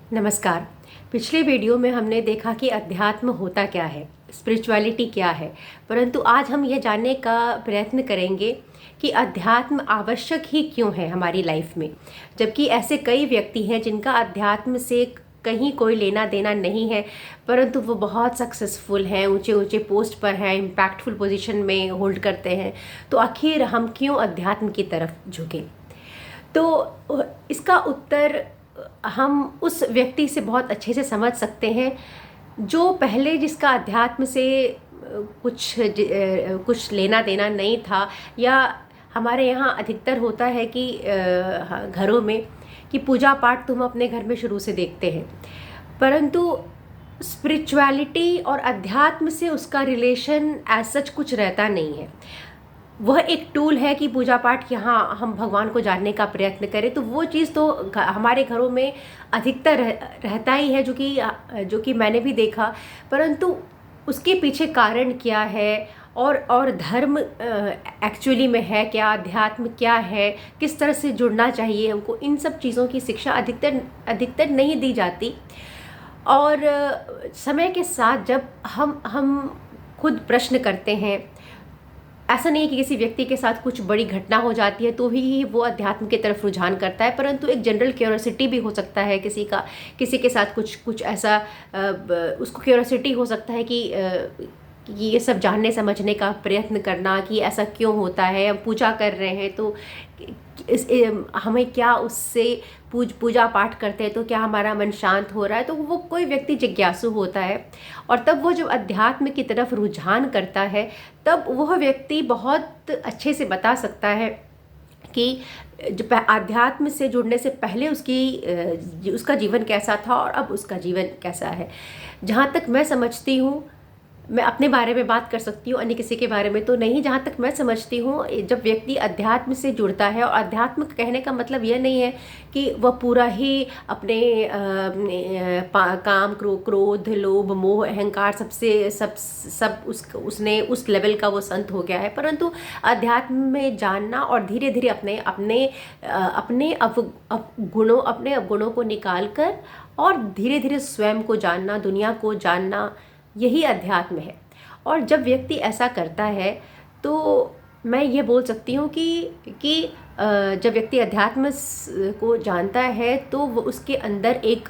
नमस्कार। पिछले वीडियो में हमने देखा कि अध्यात्म होता क्या है, स्पिरिचुअलिटी क्या है। परंतु आज हम यह जानने का प्रयत्न करेंगे कि अध्यात्म आवश्यक ही क्यों है हमारी लाइफ में। जबकि ऐसे कई व्यक्ति हैं जिनका अध्यात्म से कहीं कोई लेना देना नहीं है, परंतु वो बहुत सक्सेसफुल हैं, ऊंचे ऊंचे पोस्ट पर हैं, इम्पैक्टफुल पोजीशन में होल्ड करते हैं। तो आखिर हम क्यों अध्यात्म की तरफ झुकें? तो इसका उत्तर हम उस व्यक्ति से बहुत अच्छे से समझ सकते हैं जो पहले जिसका अध्यात्म से कुछ लेना देना नहीं था। या हमारे यहाँ अधिकतर होता है कि घरों में कि पूजा पाठ तुम अपने घर में शुरू से देखते हैं, परंतु स्पिरिचुअलिटी और अध्यात्म से उसका रिलेशन एज सच कुछ रहता नहीं है। वह एक टूल है कि पूजा पाठ यहाँ हम भगवान को जानने का प्रयत्न करें, तो वो चीज़ तो हमारे घरों में अधिकतर रहता ही है, जो कि मैंने भी देखा। परंतु उसके पीछे कारण क्या है और धर्म एक्चुअली में है क्या, अध्यात्म क्या है, किस तरह से जुड़ना चाहिए हमको, इन सब चीज़ों की शिक्षा अधिकतर नहीं दी जाती। और समय के साथ जब हम खुद प्रश्न करते हैं, ऐसा नहीं है कि किसी व्यक्ति के साथ कुछ बड़ी घटना हो जाती है तो ही वो अध्यात्म की तरफ रुझान करता है, परंतु एक जनरल क्यूरोसिटी भी हो सकता है किसी के साथ कुछ ऐसा उसको क्यूरोसिटी हो सकता है कि ये सब जानने समझने का प्रयत्न करना कि ऐसा क्यों होता है। हम पूजा कर रहे हैं तो हमें क्या उससे पूजा पाठ करते हैं तो क्या हमारा मन शांत हो रहा है, तो वो कोई व्यक्ति जिज्ञासु होता है। और तब वो जब अध्यात्म की तरफ रुझान करता है तब वह व्यक्ति बहुत अच्छे से बता सकता है कि जो अध्यात्म से जुड़ने से पहले उसका जीवन कैसा था और अब उसका जीवन कैसा है। जहाँ तक मैं समझती हूँ, मैं अपने बारे में बात कर सकती हूँ, अन्य किसी के बारे में तो नहीं। जहाँ तक मैं समझती हूँ, जब व्यक्ति अध्यात्म से जुड़ता है, और अध्यात्म कहने का मतलब यह नहीं है कि वह पूरा ही अपने काम क्रोध लोभ मोह अहंकार सब उसने उस लेवल का वो संत हो गया है, परंतु अध्यात्म में जानना और धीरे धीरे अपने अवगुणों को निकाल कर और धीरे धीरे स्वयं को जानना, दुनिया को जानना, यही अध्यात्म है। और जब व्यक्ति ऐसा करता है तो मैं ये बोल सकती हूँ कि जब व्यक्ति अध्यात्म को जानता है तो वो उसके अंदर एक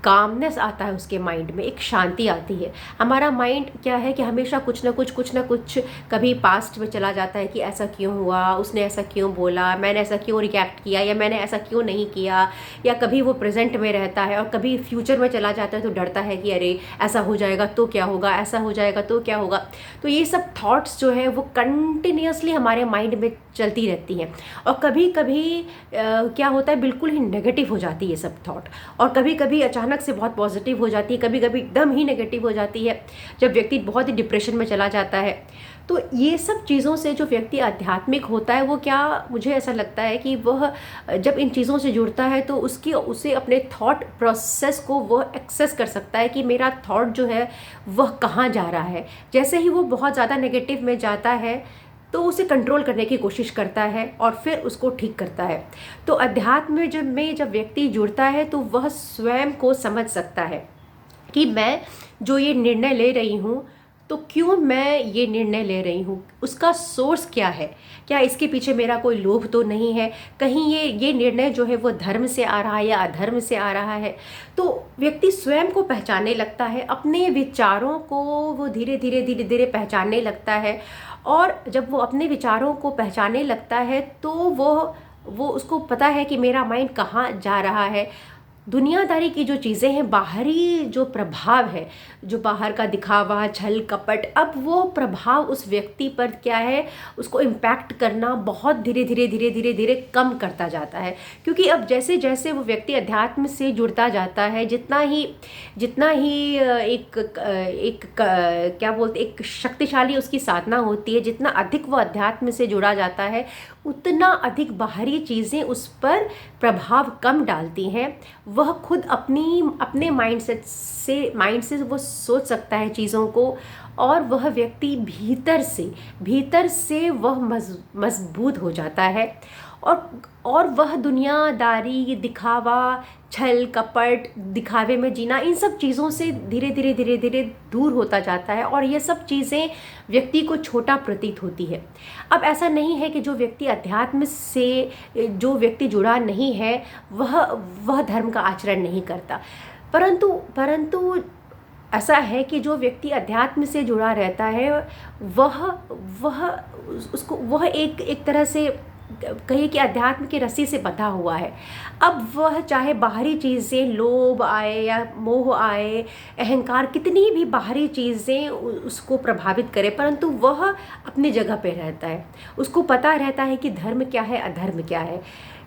कामनेस आता है, उसके माइंड में एक शांति आती है। हमारा माइंड क्या है कि हमेशा कुछ ना कुछ कभी पास्ट में चला जाता है कि ऐसा क्यों हुआ, उसने ऐसा क्यों बोला, मैंने ऐसा क्यों रिएक्ट किया, या मैंने ऐसा क्यों नहीं किया। या कभी वो प्रेजेंट में रहता है और कभी फ्यूचर में चला जाता है तो डरता है कि अरे ऐसा हो जाएगा तो क्या होगा, ऐसा हो जाएगा तो क्या होगा। तो ये सब थॉट्स जो है वो कंटिन्यूसली हमारे माइंड में चलती रहती हैं। और कभी कभी क्या होता है, बिल्कुल ही नेगेटिव हो जाती है ये सब थॉट, और कभी कभी अचानक से बहुत पॉजिटिव हो जाती है, कभी कभी एकदम ही नेगेटिव हो जाती है जब व्यक्ति बहुत ही डिप्रेशन में चला जाता है। तो ये सब चीज़ों से जो व्यक्ति आध्यात्मिक होता है वो मुझे ऐसा लगता है कि वह जब इन चीज़ों से जुड़ता है तो उसे अपने थॉट प्रोसेस को वह एक्सेस कर सकता है कि मेरा थॉट जो है वह कहाँ जा रहा है। जैसे ही वो बहुत ज़्यादा नेगेटिव में जाता है तो उसे कंट्रोल करने की कोशिश करता है और फिर उसको ठीक करता है। तो अध्यात्म में जब व्यक्ति जुड़ता है तो वह स्वयं को समझ सकता है कि मैं जो ये निर्णय ले रही हूँ तो क्यों मैं ये निर्णय ले रही हूँ, उसका सोर्स क्या है, क्या इसके पीछे मेरा कोई लोभ तो नहीं है, कहीं ये निर्णय जो है वो धर्म से आ रहा है या अधर्म से आ रहा है। तो व्यक्ति स्वयं को पहचानने लगता है, अपने विचारों को वो धीरे धीरे पहचानने लगता है। और जब वो अपने विचारों को पहचानने लगता है तो वो उसको पता है कि मेरा माइंड कहाँ जा रहा है। दुनियादारी की जो चीज़ें हैं, बाहरी जो प्रभाव है, जो बाहर का दिखावा छल कपट, अब वो प्रभाव उस व्यक्ति पर क्या है, उसको इम्पैक्ट करना बहुत धीरे कम करता जाता है। क्योंकि अब जैसे जैसे वो व्यक्ति अध्यात्म से जुड़ता जाता है, जितना ही क्या बोलते, एक शक्तिशाली उसकी साधना होती है, जितना अधिक वो अध्यात्म से जुड़ा जाता है उतना अधिक बाहरी चीज़ें उस पर प्रभाव कम डालती हैं। वह खुद अपने माइंड से वो सोच सकता है चीज़ों को, और वह व्यक्ति भीतर से वह मजबूत हो जाता है। और वह दुनियादारी, दिखावा, छल कपट, दिखावे में जीना, इन सब चीज़ों से धीरे धीरे धीरे धीरे दूर होता जाता है और ये सब चीज़ें व्यक्ति को छोटा प्रतीत होती है। अब ऐसा नहीं है कि जो व्यक्ति अध्यात्म से जो व्यक्ति जुड़ा नहीं है वह धर्म का आचरण नहीं करता, परंतु ऐसा है कि जो व्यक्ति अध्यात्म से जुड़ा रहता है वह एक तरह से कहिए कि अध्यात्म की रस्सी से बंधा हुआ है। अब वह चाहे बाहरी चीज़ें, लोभ आए या मोह आए, अहंकार, कितनी भी बाहरी चीज़ें उसको प्रभावित करे, परंतु वह अपनी जगह पे रहता है। उसको पता रहता है कि धर्म क्या है, अधर्म क्या है।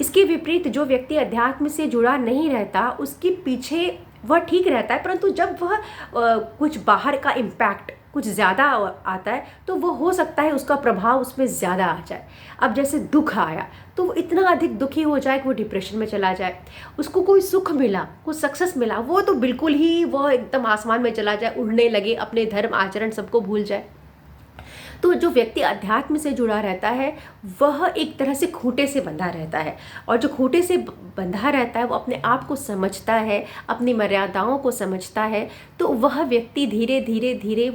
इसके विपरीत जो व्यक्ति अध्यात्म से जुड़ा नहीं रहता, उसके पीछे वह ठीक रहता है, परंतु जब वह कुछ बाहर का इम्पैक्ट कुछ ज़्यादा आता है तो वो हो सकता है उसका प्रभाव उसमें ज़्यादा आ जाए। अब जैसे दुख आया तो वो इतना अधिक दुखी हो जाए कि वो डिप्रेशन में चला जाए। उसको कोई सुख मिला, कोई सक्सेस मिला, वो तो बिल्कुल ही वह एकदम आसमान में चला जाए, उड़ने लगे, अपने धर्म आचरण सबको भूल जाए। तो जो व्यक्ति अध्यात्म से जुड़ा रहता है वह एक तरह से खूंटे से बंधा रहता है, और जो खूंटे से बंधा रहता है वो अपने आप को समझता है, अपनी मर्यादाओं को समझता है, तो वह व्यक्ति धीरे धीरे धीरे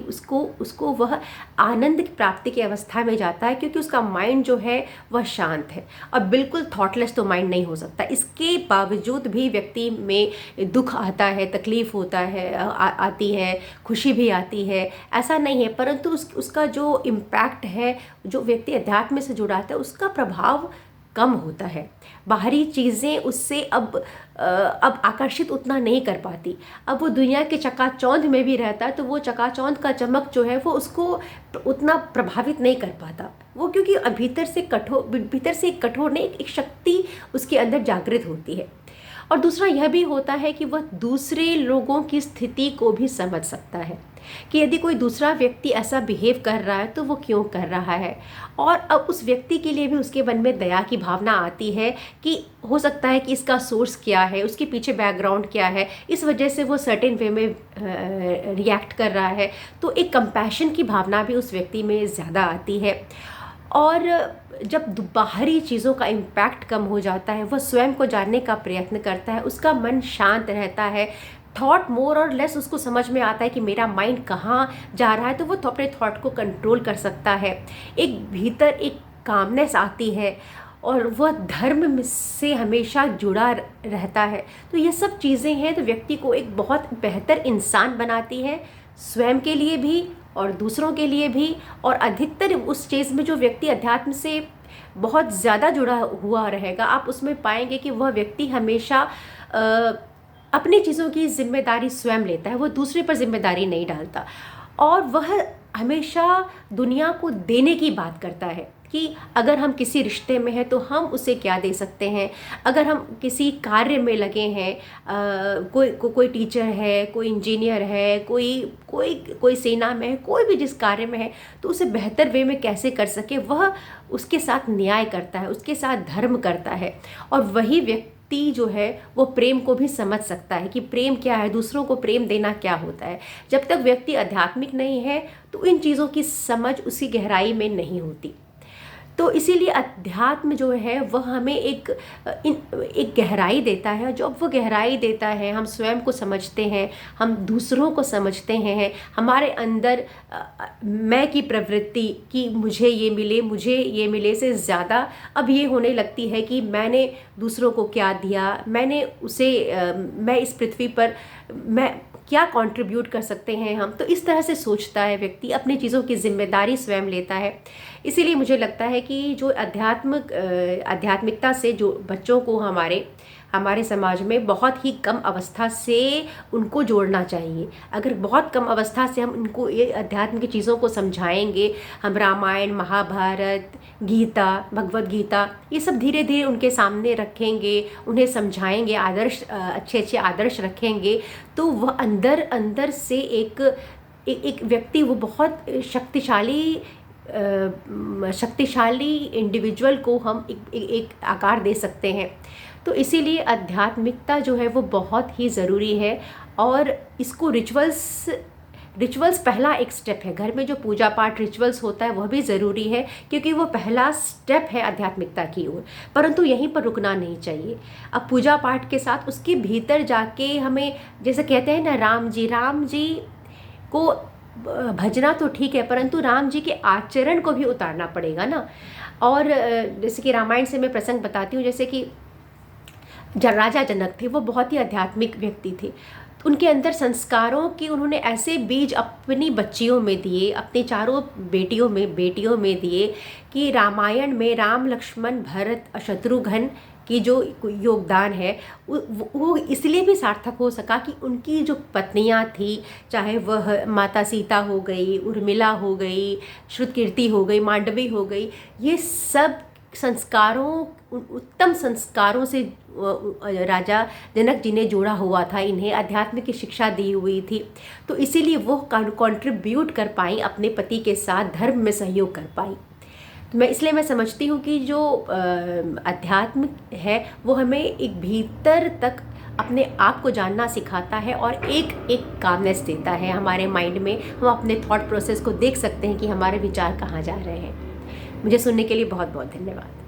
उसको वह आनंद की प्राप्ति की अवस्था में जाता है, क्योंकि उसका माइंड जो है वह शांत है। और बिल्कुल थॉटलेस तो माइंड नहीं हो सकता। इसके बावजूद भी व्यक्ति में दुख आता है, तकलीफ होता है, आती है, खुशी भी आती है, ऐसा नहीं है, परंतु उसका जो इम्पैक्ट है, जो व्यक्ति अध्यात्म से जुड़ा है उसका प्रभाव कम होता है। बाहरी चीज़ें उससे अब आकर्षित उतना नहीं कर पाती। अब वो दुनिया के चकाचौंध में भी रहता है तो वो चकाचौंध का चमक जो है वो उसको उतना प्रभावित नहीं कर पाता, वो क्योंकि भीतर से कठोर नहीं, एक शक्ति उसके अंदर जागृत होती है। और दूसरा यह भी होता है कि वह दूसरे लोगों की स्थिति को भी समझ सकता है कि यदि कोई दूसरा व्यक्ति ऐसा बिहेव कर रहा है तो वो क्यों कर रहा है, और अब उस व्यक्ति के लिए भी उसके मन में दया की भावना आती है कि हो सकता है कि इसका सोर्स क्या है, उसके पीछे बैकग्राउंड क्या है, इस वजह से वो सर्टेन वे में रिएक्ट कर रहा है। तो एक कंपैशन की भावना भी उस व्यक्ति में ज़्यादा आती है। और जब बाहरी चीज़ों का इम्पैक्ट कम हो जाता है, वह स्वयं को जानने का प्रयत्न करता है, उसका मन शांत रहता है, थॉट मोर और लेस उसको समझ में आता है कि मेरा माइंड कहाँ जा रहा है, तो वो अपने थॉट को कंट्रोल कर सकता है। एक भीतर एक कामनेस आती है और वह धर्म से हमेशा जुड़ा रहता है। तो ये सब चीज़ें हैं तो व्यक्ति को एक बहुत बेहतर इंसान बनाती है, स्वयं के लिए भी और दूसरों के लिए भी। और अधिकतर उस चीज़ में जो व्यक्ति अध्यात्म से बहुत ज़्यादा जुड़ा हुआ रहेगा, आप उसमें पाएंगे कि वह व्यक्ति हमेशा अपनी चीज़ों की जिम्मेदारी स्वयं लेता है, वो दूसरे पर जिम्मेदारी नहीं डालता, और वह हमेशा दुनिया को देने की बात करता है कि अगर हम किसी रिश्ते में हैं तो हम उसे क्या दे सकते हैं। अगर हम किसी कार्य में लगे हैं, कोई टीचर है, कोई इंजीनियर है, कोई सेना में है, कोई भी जिस कार्य में है, तो उसे बेहतर वे में कैसे कर सके, वह उसके साथ न्याय करता है, उसके साथ धर्म करता है। और वही व्यक्ति जो है वो प्रेम को भी समझ सकता है कि प्रेम क्या है, दूसरों को प्रेम देना क्या होता है। जब तक व्यक्ति आध्यात्मिक नहीं है तो इन चीज़ों की समझ उसी गहराई में नहीं होती। तो इसीलिए अध्यात्म जो है वह हमें एक गहराई देता है। जब वो गहराई देता है, हम स्वयं को समझते हैं, हम दूसरों को समझते हैं, हमारे अंदर मैं की प्रवृत्ति कि मुझे ये मिले से ज़्यादा अब ये होने लगती है कि मैंने दूसरों को क्या दिया, मैं इस पृथ्वी पर मैं क्या कंट्रीब्यूट कर सकते हैं हम। तो इस तरह से सोचता है व्यक्ति, अपनी चीज़ों की जिम्मेदारी स्वयं लेता है। इसीलिए मुझे लगता है कि जो आध्यात्मिकता से जो बच्चों को हमारे समाज में बहुत ही कम अवस्था से उनको जोड़ना चाहिए। अगर बहुत कम अवस्था से हम उनको ये अध्यात्म की चीज़ों को समझाएंगे, हम रामायण, महाभारत, गीता, भगवद गीता, ये सब धीरे धीरे उनके सामने रखेंगे, उन्हें समझाएंगे, अच्छे आदर्श रखेंगे, तो वह अंदर से एक व्यक्ति वो बहुत शक्तिशाली इंडिविजुअल को हम एक आकार दे सकते हैं। तो इसीलिए आध्यात्मिकता जो है वो बहुत ही ज़रूरी है, और इसको रिचुअल्स पहला एक स्टेप है। घर में जो पूजा पाठ रिचुअल्स होता है वह भी ज़रूरी है, क्योंकि वो पहला स्टेप है आध्यात्मिकता की ओर, परंतु यहीं पर रुकना नहीं चाहिए। अब पूजा पाठ के साथ उसके भीतर जाके हमें, जैसे कहते हैं ना, राम जी को भजना तो ठीक है, परंतु राम जी के आचरण को भी उतारना पड़ेगा ना। और जैसे कि रामायण से मैं प्रसंग बताती हूँ, जैसे कि राजा जनक थे, वो बहुत ही आध्यात्मिक व्यक्ति थे। उनके अंदर संस्कारों की उन्होंने ऐसे बीज अपनी बच्चियों में दिए, अपनी चारों बेटियों में दिए, कि रामायण में राम लक्ष्मण भरत शत्रुघ्न की जो योगदान है वो इसलिए भी सार्थक हो सका कि उनकी जो पत्नियां थी, चाहे वह माता सीता हो गई, उर्मिला हो गई, श्रुतकीर्ति हो गई, मांडवी हो गई, ये सब संस्कारों, उत्तम संस्कारों से राजा जनक जी ने जोड़ा हुआ था, इन्हें अध्यात्म की शिक्षा दी हुई थी। तो इसीलिए वो कंट्रीब्यूट कर पाई, अपने पति के साथ धर्म में सहयोग कर पाई। तो इसलिए मैं समझती हूँ कि जो अध्यात्म है वो हमें एक भीतर तक अपने आप को जानना सिखाता है, और एक कामनेस देता है हमारे माइंड में। हम अपने थॉट प्रोसेस को देख सकते हैं कि हमारे विचार कहाँ जा रहे हैं। मुझे सुनने के लिए बहुत बहुत धन्यवाद।